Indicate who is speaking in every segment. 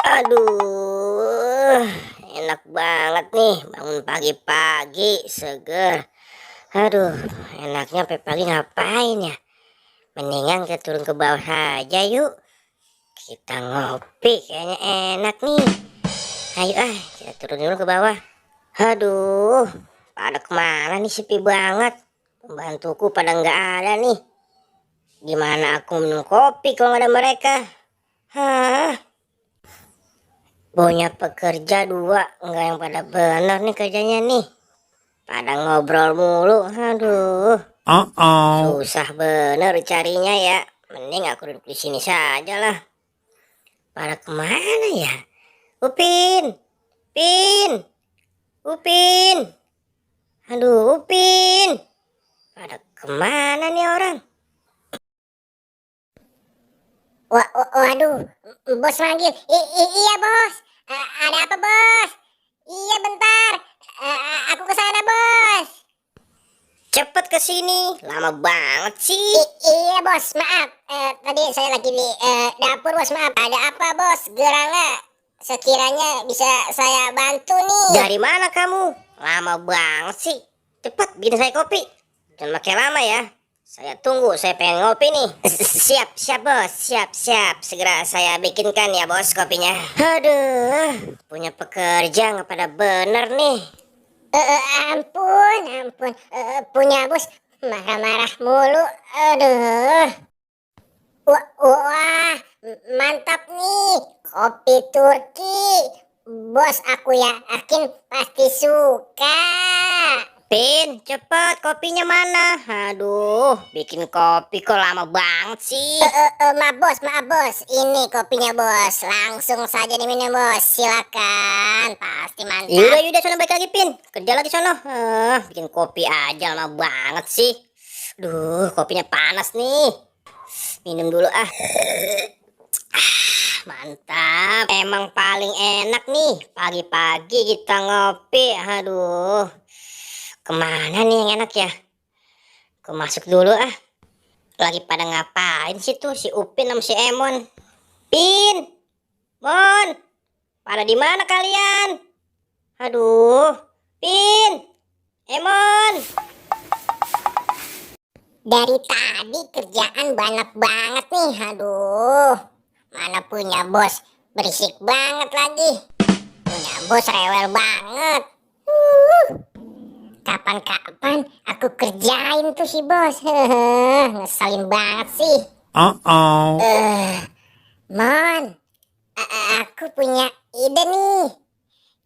Speaker 1: Aduh, enak banget nih bangun pagi-pagi seger. Aduh, enaknya sampai pagi ngapain ya? Mendingan kita turun ke bawah aja yuk. Kita ngopi kayaknya enak nih. Ayo kita turun dulu ke bawah. Aduh, pada kemana nih, sepi banget. Pembantuku pada nggak ada nih. Gimana aku minum kopi kalau nggak ada mereka? Hah? Punya pekerja dua, enggak yang pada bener nih kerjanya nih. Pada ngobrol mulu, aduh. Susah bener carinya ya. Mending aku duduk di sini saja lah. Pada kemana ya? Upin, Pin, Upin. Aduh, Upin. Pada kemana nih orang?
Speaker 2: Waduh, bos manggil. Iya bos. Ada apa bos? Iya bentar. Aku ke sana bos.
Speaker 1: Cepet ke sini, lama banget sih.
Speaker 2: Iya bos, maaf. Tadi saya lagi di dapur bos, maaf. Ada apa bos? Gerangga. Sekiranya bisa saya bantu nih.
Speaker 1: Dari mana kamu? Lama banget sih. Cepat bikin saya kopi. Jangan pakai lama ya. Saya tunggu, saya pengen ngopi nih. Siap, siap bos, siap, siap. Segera saya bikinkan ya bos kopinya. Aduh, punya pekerja nggak pada bener nih.
Speaker 2: Ampun. Punya bos marah-marah mulu. Aduh. Wah, mantap nih. Kopi Turki. Bos aku yakin pasti suka.
Speaker 1: Pin, cepet kopinya mana? Aduh, bikin kopi kok lama banget sih.
Speaker 2: Maaf bos. Ini kopinya bos. Langsung saja diminum bos. Silakan. Pasti mantap.
Speaker 1: Yaudah, sana balik lagi Pin. Kerja lagi sono. Bikin kopi aja lama banget sih. Duh, kopinya panas nih. Minum dulu ah. Mantap. Emang paling enak nih. Pagi-pagi kita ngopi. Aduh. Kemana nih yang enak ya? Aku masuk dulu ah. Lagi pada ngapain sih tuh si Upin sama si Emon? Pin, Mon, pada di mana kalian? Aduh, Pin, Emon.
Speaker 2: Dari tadi kerjaan banyak banget nih. Aduh. Mana punya bos. Berisik banget lagi. Punya bos rewel banget. Kapan-kapan aku kerjain tuh si bos. Ngeselin banget sih. Mon, aku punya ide nih.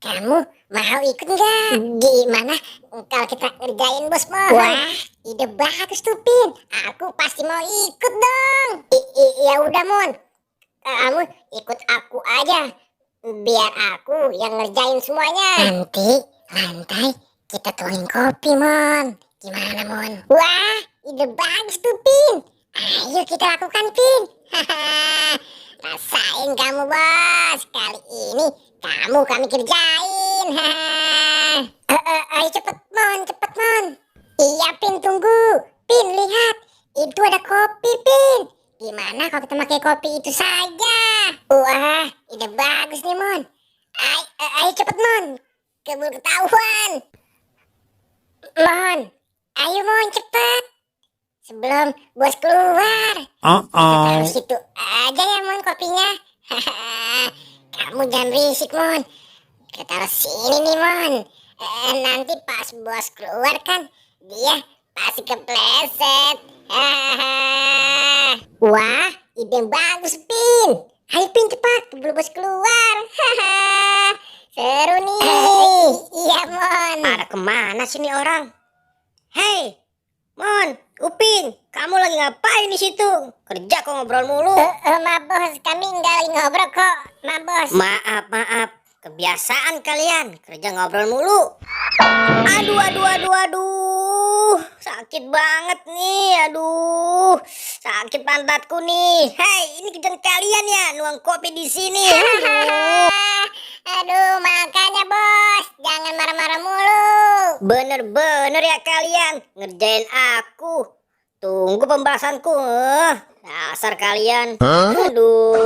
Speaker 2: Kamu mau ikut nggak? Gimana kalau kita ngerjain bos Mon? Wah, ide bagus tuh Pin. Aku pasti mau ikut dong. Ya udah Mon, kamu ikut aku aja. Biar aku yang ngerjain semuanya. Nanti lantai kita tuangin kopi Mon. Gimana Mon? Wah, ide bagus tuh Pin. Ayo kita lakukan Pin. Rasain kamu bos. Kali ini kamu kami kerjain. Ayo cepet Mon. Iya Pin, tunggu. Pin, lihat. Itu ada kopi Pin. Gimana kalau kita pakai kopi itu saja? Wah, ide bagus nih Mon. Ayo cepet Mon. Keburu ketahuan. Mon, ayo Mon cepet. Sebelum bos keluar. Kita taruh situ aja ya Mon kopinya. Kamu jangan berisik Mon. Kita taruh sini nih Mon. Nanti pas bos keluar kan dia pasti kepleset. Wah, ide bagus Pin. Ayo Pin cepat keburu bos keluar. Seru nih. Iya Mon.
Speaker 1: Pada kemana sih nih orang? Hei, Mon, Upin, kamu lagi ngapain di situ? Kerja kok ngobrol mulu?
Speaker 2: Maaf bos, kami nggak lagi ngobrol kok. Maaf bos.
Speaker 1: Maaf. Kebiasaan kalian kerja ngobrol mulu. Aduh. Sakit banget nih. Aduh, sakit pantatku nih. Hei, ini kerjaan kalian ya, nuang kopi di sini.
Speaker 2: Aduh, makanya bos, jangan marah-marah mulu.
Speaker 1: Bener-bener ya kalian ngerjain aku. Tunggu pembahasanku. Dasar kalian. Aduh.